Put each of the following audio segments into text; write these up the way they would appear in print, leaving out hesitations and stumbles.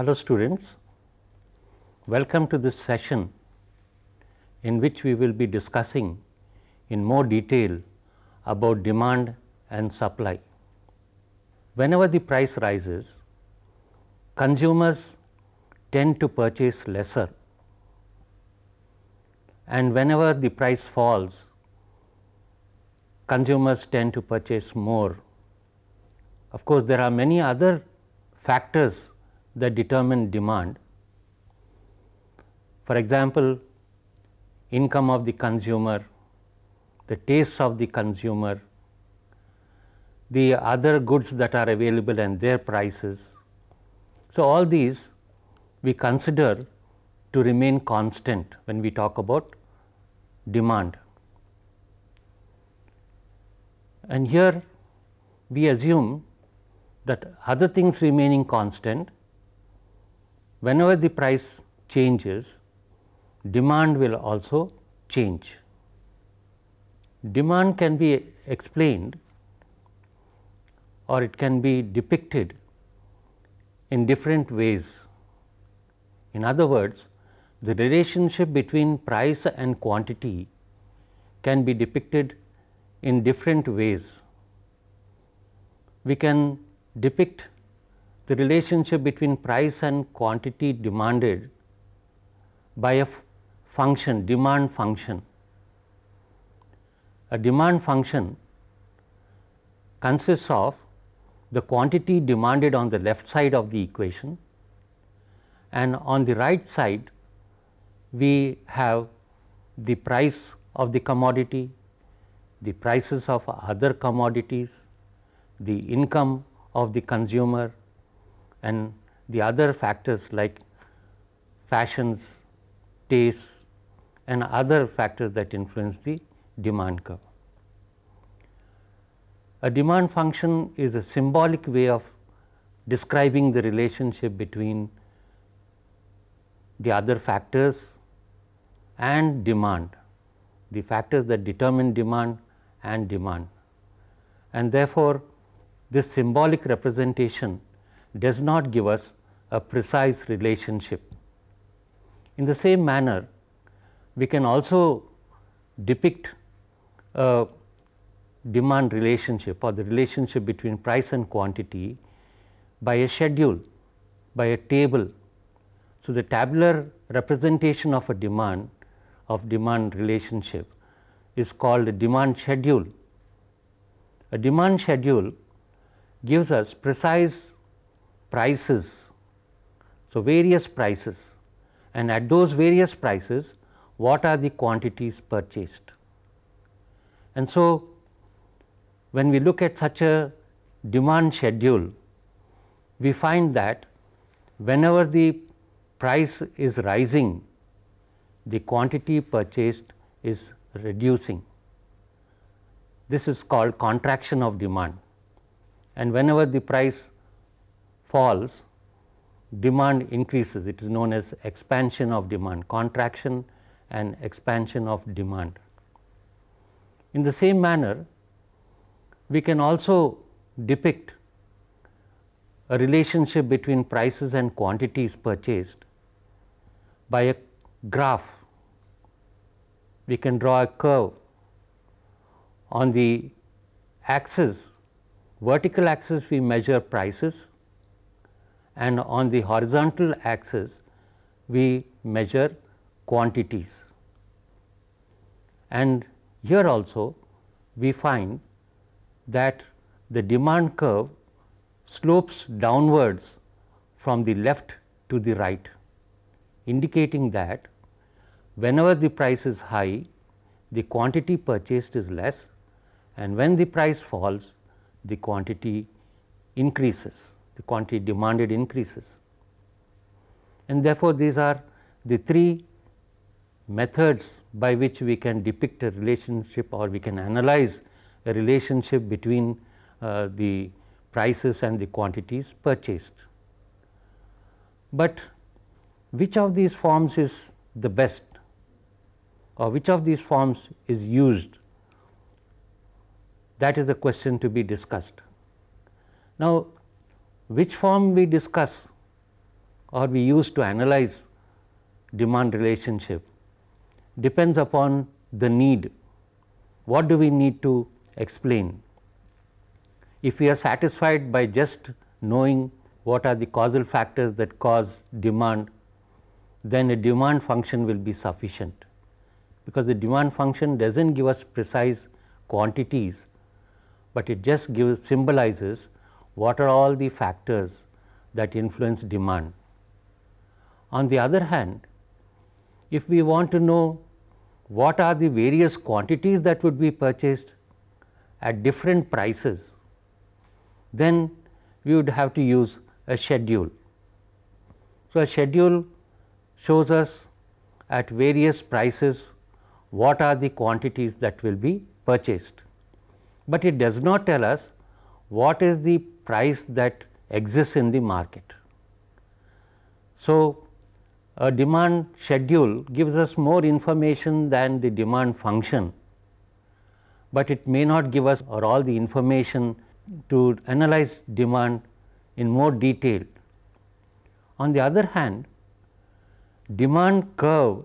Hello students, welcome to this session in which we will be discussing in more detail about demand and supply. Whenever the price rises, consumers tend to purchase lesser, and whenever the price falls, consumers tend to purchase more. Of course, there are many other factors that determine demand. For example, income of the consumer, the tastes of the consumer, the other goods that are available and their prices. So, all these we consider to remain constant when we talk about demand. And here we assume that other things remaining constant, whenever the price changes, demand will also change. Demand can be explained or it can be depicted in different ways. In other words, the relationship between price and quantity can be depicted in different ways. We can depict the relationship between price and quantity demanded by a function, demand function. A demand function consists of the quantity demanded on the left side of the equation, and on the right side we have the price of the commodity, the prices of other commodities, the income of the consumer, and the other factors like fashions, tastes, and other factors that influence the demand curve. A demand function is a symbolic way of describing the relationship between the other factors and demand, the factors that determine demand and demand. And therefore, this symbolic representation does not give us a precise relationship. In the same manner, we can also depict a demand relationship or the relationship between price and quantity by a schedule, by a table. So, the tabular representation of a demand relationship is called a demand schedule. A demand schedule gives us precise prices, so various prices, and at those various prices what are the quantities purchased. And so, when we look at such a demand schedule, we find that whenever the price is rising, the quantity purchased is reducing. This is called contraction of demand, and whenever the price falls, demand increases. It is known as expansion of demand, contraction and expansion of demand. In the same manner, we can also depict a relationship between prices and quantities purchased by a graph. We can draw a curve. On the axis, vertical axis, we measure prices, and on the horizontal axis we measure quantities. And here also we find that the demand curve slopes downwards from the left to the right, indicating that whenever the price is high, the quantity purchased is less, and when the price falls, the quantity increases, the quantity demanded increases. And therefore, these are the three methods by which we can depict a relationship, or we can analyze a relationship between the prices and the quantities purchased. But which of these forms is the best, or which of these forms is used? That is the question to be discussed. Now, which form we discuss or we use to analyze demand relationship depends upon the need. What do we need to explain? If we are satisfied by just knowing what are the causal factors that cause demand, then a demand function will be sufficient, because the demand function does not give us precise quantities, but it just symbolizes what are all the factors that influence demand. On the other hand, if we want to know what are the various quantities that would be purchased at different prices, then we would have to use a schedule. So, a schedule shows us at various prices what are the quantities that will be purchased, but it does not tell us what is the price that exists in the market. So, a demand schedule gives us more information than the demand function, but it may not give us all the information to analyze demand in more detail. On the other hand, demand curve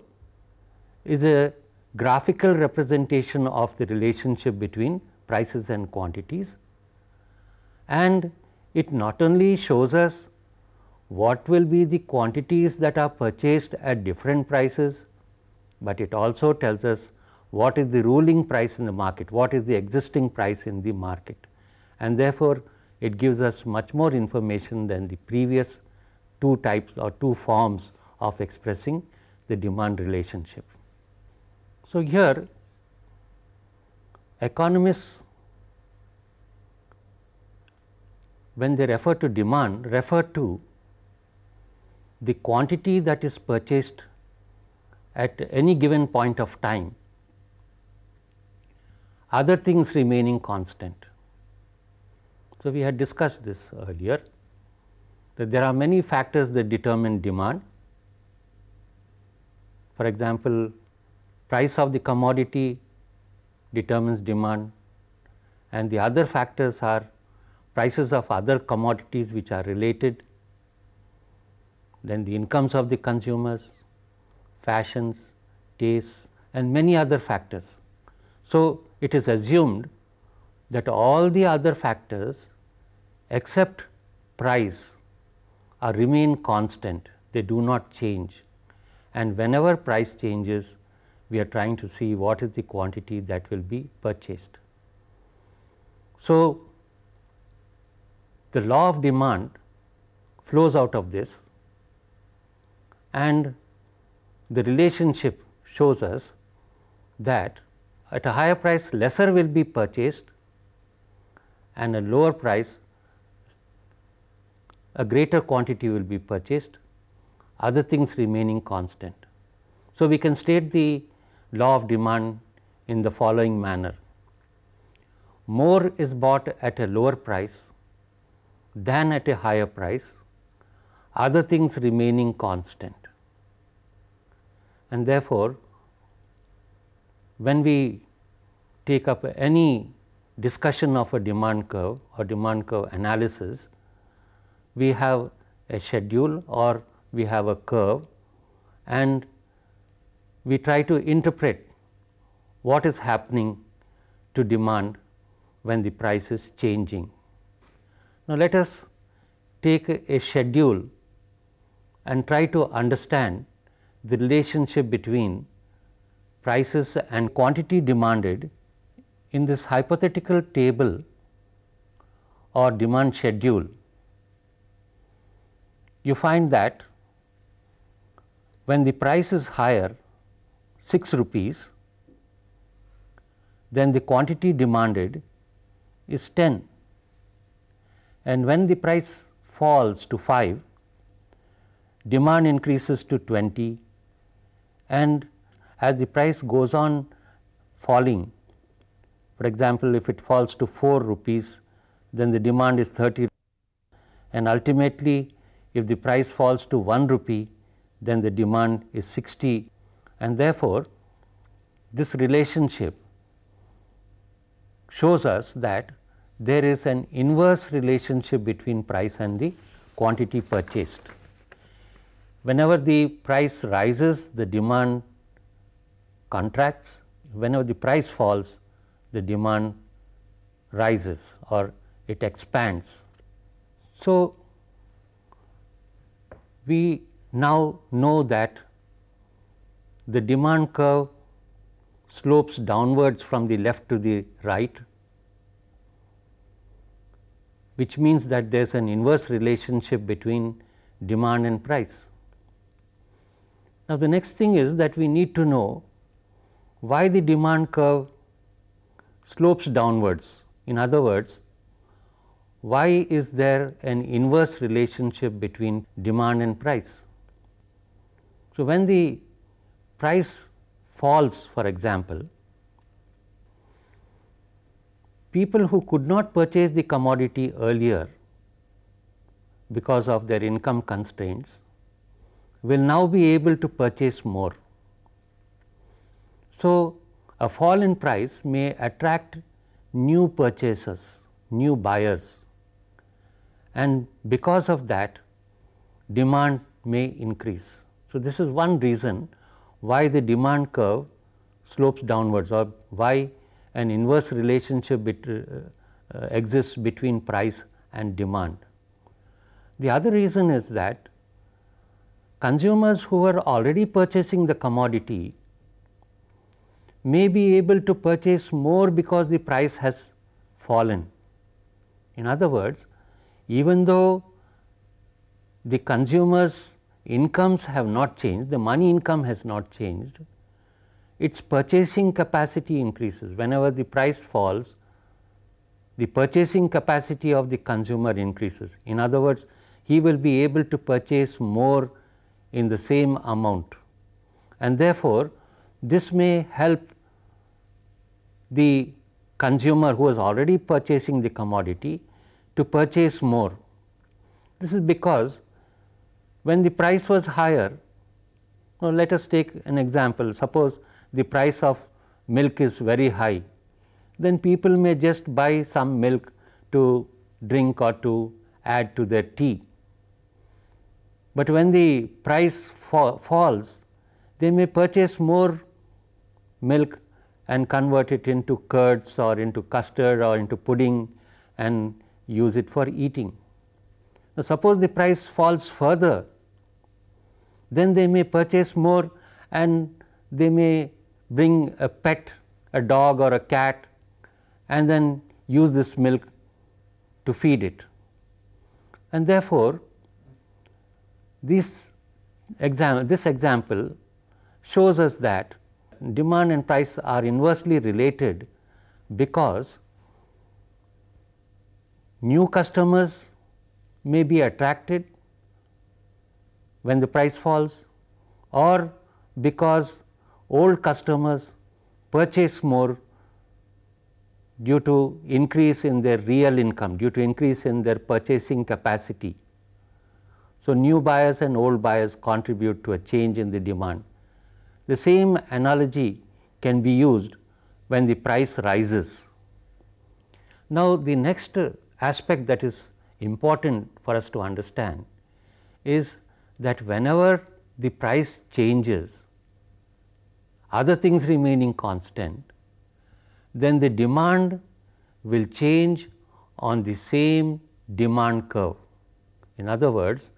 is a graphical representation of the relationship between prices and quantities, and it not only shows us what will be the quantities that are purchased at different prices, but it also tells us what is the ruling price in the market, what is the existing price in the market, and therefore, it gives us much more information than the previous two types or two forms of expressing the demand relationship. So, here economists, when they refer to demand, refer to the quantity that is purchased at any given point of time, other things remaining constant. So, we had discussed this earlier, that there are many factors that determine demand. For example, price of the commodity determines demand, and the other factors are prices of other commodities which are related, then the incomes of the consumers, fashions, tastes, and many other factors. So, it is assumed that all the other factors except price remain constant, they do not change, and whenever price changes, we are trying to see what is the quantity that will be purchased. So, the law of demand flows out of this, and the relationship shows us that at a higher price lesser will be purchased, and a lower price a greater quantity will be purchased, other things remaining constant. So, we can state the law of demand in the following manner: more is bought at a lower price than at a higher price, other things remaining constant. And therefore, when we take up any discussion of a demand curve or demand curve analysis, we have a schedule or we have a curve, and we try to interpret what is happening to demand when the price is changing. Now, let us take a schedule and try to understand the relationship between prices and quantity demanded in this hypothetical table or demand schedule. You find that when the price is higher, 6 rupees, then the quantity demanded is 10, and when the price falls to 5, demand increases to 20, and as the price goes on falling, for example, if it falls to 4 rupees, then the demand is 30, and ultimately if the price falls to 1 rupee, then the demand is 60, and therefore, this relationship shows us that there is an inverse relationship between price and the quantity purchased. Whenever the price rises, the demand contracts. Whenever the price falls, the demand rises or it expands. So, we now know that the demand curve slopes downwards from the left to the right, which means that there is an inverse relationship between demand and price. Now, the next thing is that we need to know why the demand curve slopes downwards. In other words, why is there an inverse relationship between demand and price? So, when the price falls, for example, people who could not purchase the commodity earlier because of their income constraints will now be able to purchase more. So, a fall in price may attract new purchasers, new buyers, and because of that demand may increase. So, this is one reason why the demand curve slopes downwards, or why an inverse relationship exists between price and demand. The other reason is that consumers who are already purchasing the commodity may be able to purchase more because the price has fallen. In other words, even though the consumers' incomes have not changed, the money income has not changed, its purchasing capacity increases. Whenever the price falls, the purchasing capacity of the consumer increases. In other words, he will be able to purchase more in the same amount, and therefore, this may help the consumer who is already purchasing the commodity to purchase more. This is because when the price was higher, now let us take an example. Suppose the price of milk is very high, then people may just buy some milk to drink or to add to their tea. But when the price falls, they may purchase more milk and convert it into curds or into custard or into pudding and use it for eating. Now, suppose the price falls further, then they may purchase more and they may bring a pet, a dog or a cat, and then use this milk to feed it. And therefore, this example shows us that demand and price are inversely related, because new customers may be attracted when the price falls, or because old customers purchase more due to increase in their real income, due to increase in their purchasing capacity. So, new buyers and old buyers contribute to a change in the demand. The same analogy can be used when the price rises. Now, the next aspect that is important for us to understand is that whenever the price changes, other things remaining constant, then the demand will change on the same demand curve. In other words,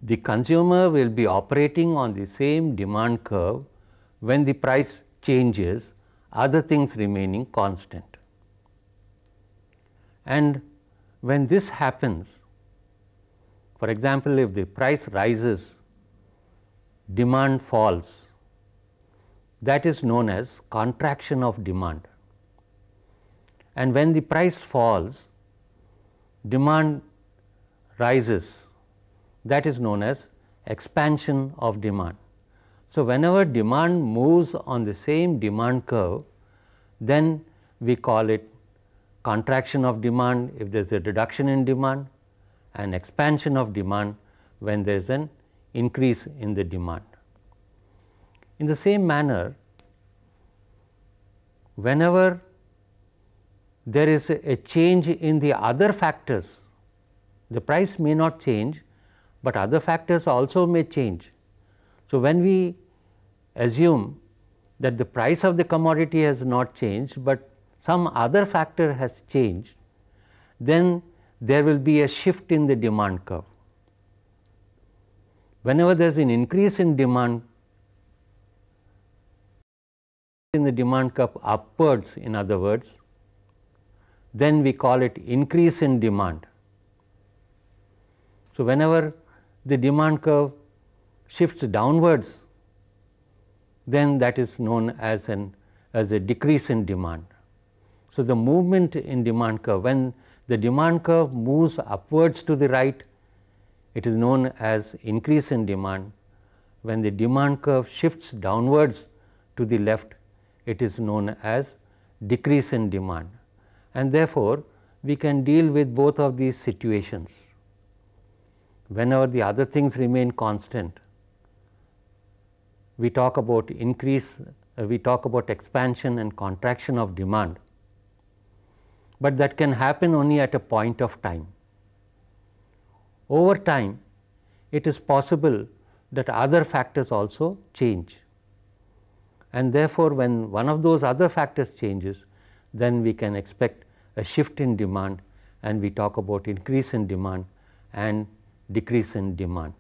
the consumer will be operating on the same demand curve when the price changes, other things remaining constant. And when this happens, for example, if the price rises, demand falls, that is known as contraction of demand. And when the price falls, demand rises, that is known as expansion of demand. So, whenever demand moves on the same demand curve, then we call it contraction of demand if there is a reduction in demand, and expansion of demand when there is an increase in the demand. In the same manner, whenever there is a change in the other factors, the price may not change, but other factors also may change. So, when we assume that the price of the commodity has not changed, but some other factor has changed, then there will be a shift in the demand curve. Whenever there is an increase in demand, in the demand curve upwards, in other words, then we call it increase in demand. So, whenever the demand curve shifts downwards, then that is known as a decrease in demand. So, the movement in demand curve, when the demand curve moves upwards to the right, it is known as increase in demand. When the demand curve shifts downwards to the left, it is known as decrease in demand. And therefore, we can deal with both of these situations. Whenever the other things remain constant, we talk about expansion and contraction of demand, but that can happen only at a point of time. Over time, it is possible that other factors also change, and therefore, when one of those other factors changes, then we can expect a shift in demand, and we talk about increase in demand and decrease in demand.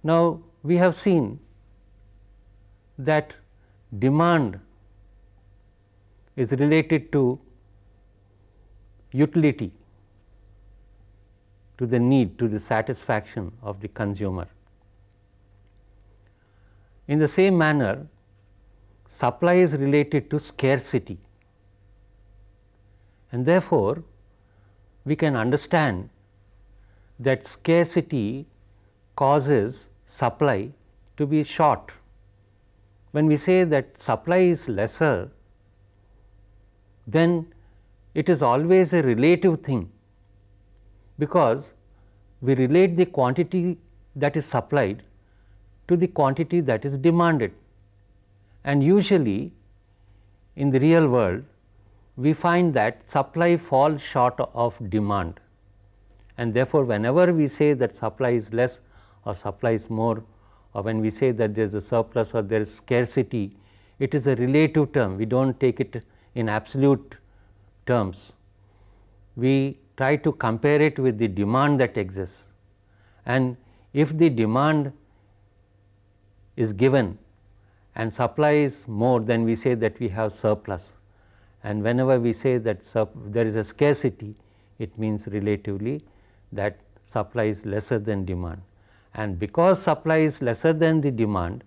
Now, we have seen that demand is related to utility, to the need, to the satisfaction of the consumer. In the same manner, supply is related to scarcity, and therefore, we can understand that scarcity causes supply to be short. When we say that supply is lesser, then it is always a relative thing, because we relate the quantity that is supplied to the quantity that is demanded. And usually in the real world, we find that supply falls short of demand, and therefore, whenever we say that supply is less or supply is more, or when we say that there is a surplus or there is scarcity, it is a relative term. We do not take it in absolute terms. We try to compare it with the demand that exists, and if the demand is given and supply is more, then we say that we have surplus, and whenever we say that there is a scarcity, it means relatively that supply is lesser than demand. And because supply is lesser than the demand,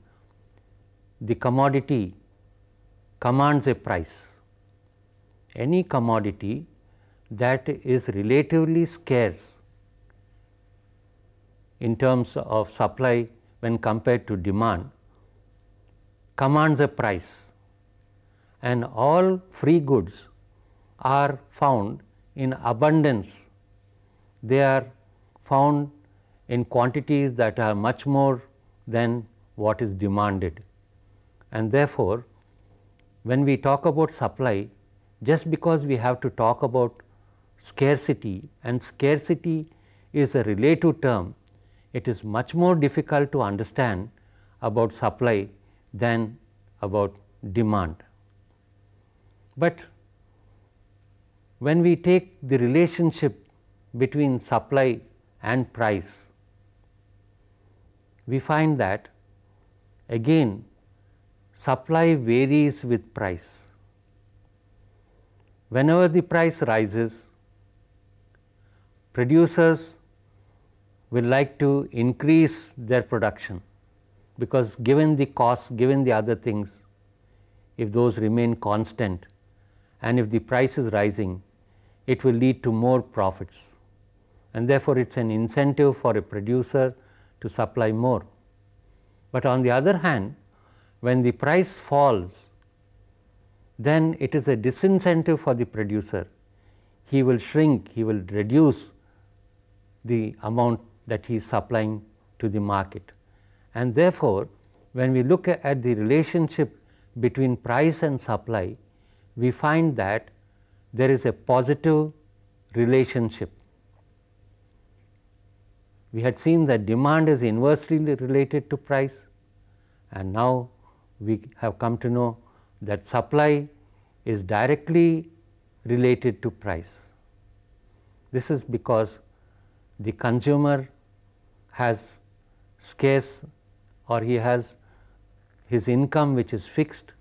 the commodity commands a price. Any commodity that is relatively scarce in terms of supply when compared to demand commands a price, and all free goods are found in abundance. They are found in quantities that are much more than what is demanded, and therefore, when we talk about supply, just because we have to talk about scarcity, and scarcity is a relative term, it is much more difficult to understand about supply than about demand. But when we take the relationship between supply and price, we find that again supply varies with price. Whenever the price rises, producers will like to increase their production, because given the costs, given the other things, if those remain constant and if the price is rising, it will lead to more profits, and therefore, it is an incentive for a producer to supply more. But on the other hand, when the price falls, then it is a disincentive for the producer. He will shrink, he will reduce the amount that he is supplying to the market. And therefore, when we look at the relationship between price and supply, we find that there is a positive relationship. we had seen that demand is inversely related to price, and now we have come to know that supply is directly related to price. This is because the consumer has scarce, or he has his income which is fixed,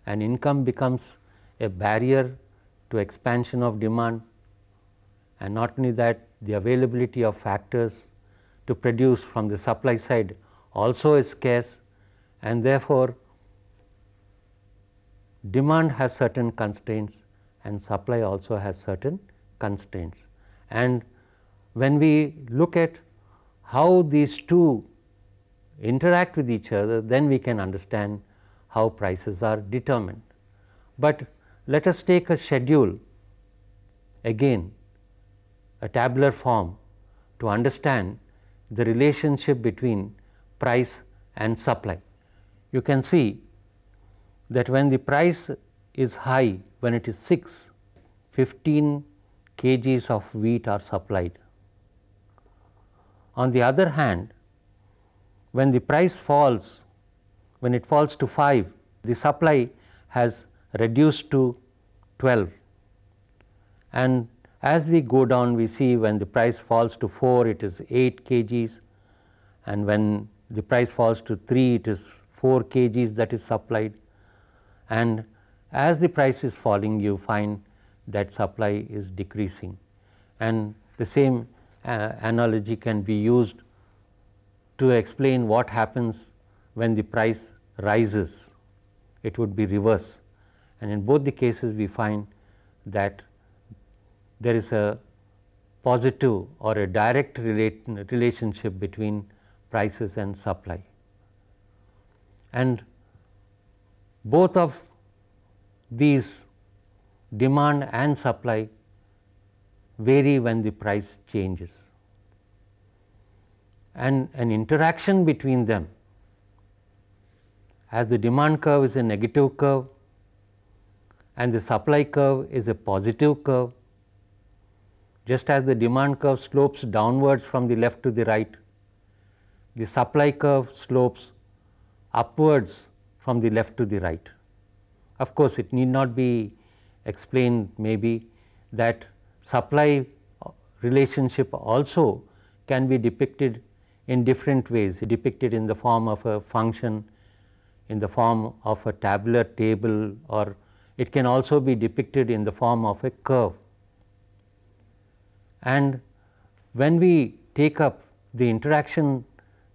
and income becomes a barrier to expansion of demand, and not only that, the availability of factors to produce from the supply side also is scarce, and therefore demand has certain constraints and supply also has certain constraints. And when we look at how these two interact with each other, then we can understand how prices are determined. But let us take a schedule, again a tabular form, to understand the relationship between price and supply. You can see that when the price is high, when it is 6, 15 kgs of wheat are supplied. On the other hand, when the price falls, when it falls to 5, the supply has reduced to 12. And as we go down, we see when the price falls to 4, it is 8 kgs, and when the price falls to 3, it is 4 kgs that is supplied. And as the price is falling, you find that supply is decreasing. And the same analogy can be used to explain what happens when the price rises. It would be reverse. And in both the cases, we find that there is a positive or a direct relationship between prices and supply. And both of these, demand and supply, vary when the price changes. And an interaction between them, as the demand curve is a negative curve and the supply curve is a positive curve, just as the demand curve slopes downwards from the left to the right, the supply curve slopes upwards from the left to the right. Of course, it need not be explained maybe that supply relationship also can be depicted in different ways, depicted in the form of a function, in the form of a tabular table, or it can also be depicted in the form of a curve. And when we take up the interaction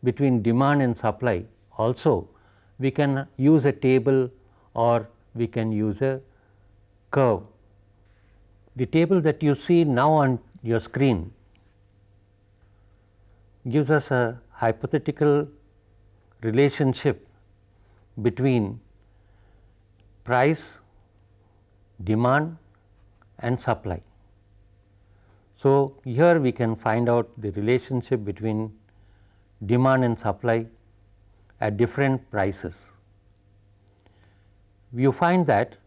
between demand and supply, also we can use a table or we can use a curve. The table that you see now on your screen gives us a hypothetical relationship between price, demand and supply. So, here we can find out the relationship between demand and supply at different prices. You find that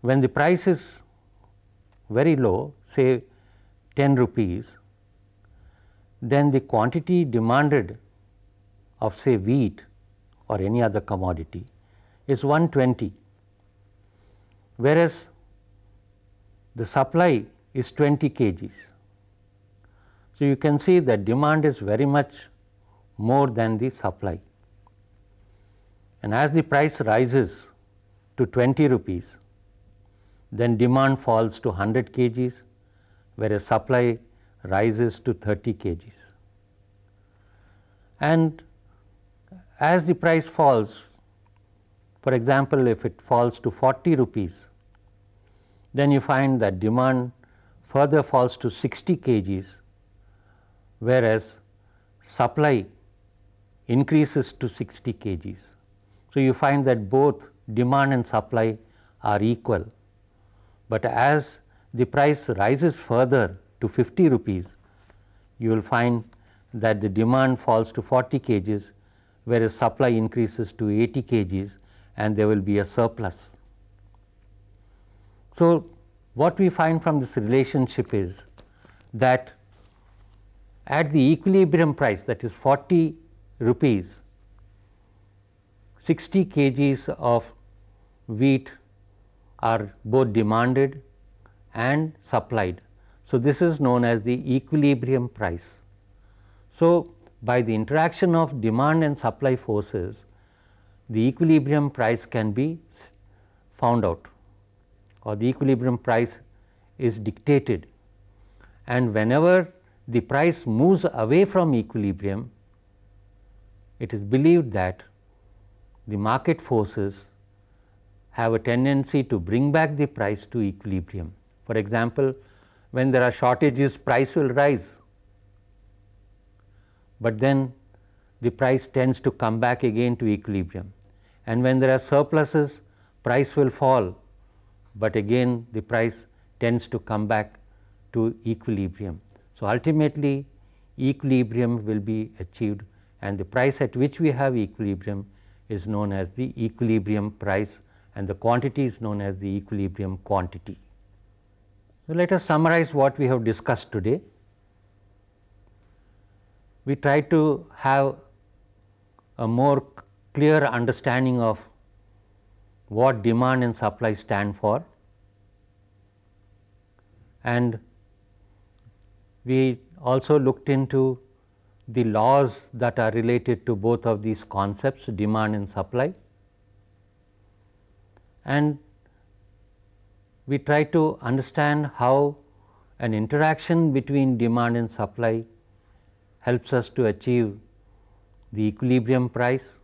when the price is very low, say 10 rupees, then the quantity demanded of say wheat or any other commodity is 120, whereas the supply is 20 kgs. So, you can see that demand is very much more than the supply, and as the price rises to 20 rupees, then demand falls to 100 kgs, whereas supply rises to 30 kgs. And as the price falls, for example, if it falls to 40 rupees, then you find that demand further falls to 60 kgs, whereas supply increases to 60 kgs. So, you find that both demand and supply are equal, but as the price rises further to 50 rupees, you will find that the demand falls to 40 kgs, whereas supply increases to 80 kgs and there will be a surplus. So, what we find from this relationship is that at the equilibrium price, that is 40 rupees, 60 kgs of wheat are both demanded and supplied. So, this is known as the equilibrium price. So, by the interaction of demand and supply forces, the equilibrium price can be found out, or the equilibrium price is dictated, and whenever the price moves away from equilibrium, it is believed that the market forces have a tendency to bring back the price to equilibrium. For example, when there are shortages, price will rise, but then the price tends to come back again to equilibrium, and when there are surpluses, price will fall, but again the price tends to come back to equilibrium. So, ultimately equilibrium will be achieved, and the price at which we have equilibrium is known as the equilibrium price, and the quantity is known as the equilibrium quantity. So, let us summarize what we have discussed today. We try to have a more clear understanding of what demand and supply stand for, and we also looked into the laws that are related to both of these concepts, demand and supply, and we try to understand how an interaction between demand and supply helps us to achieve the equilibrium price,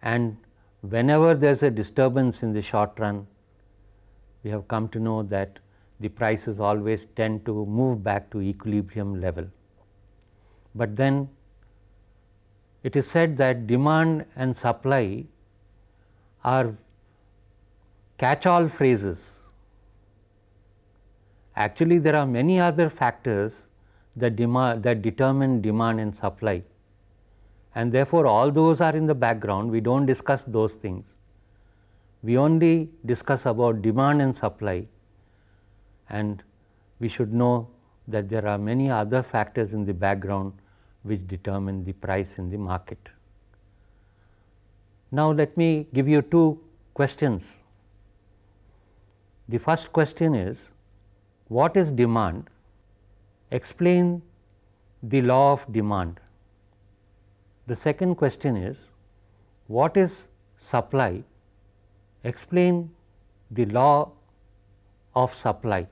and whenever there is a disturbance in the short run, we have come to know that the prices always tend to move back to equilibrium level. But then it is said that demand and supply are catch-all phrases. Actually, there are many other factors that determine demand and supply, and therefore, all those are in the background. We do not discuss those things. We only discuss about demand and supply, and we should know that there are many other factors in the background which determine the price in the market. Now, let me give you two questions. The first question is, what is demand? Explain the law of demand. The second question is, what is supply? Explain the law of supply.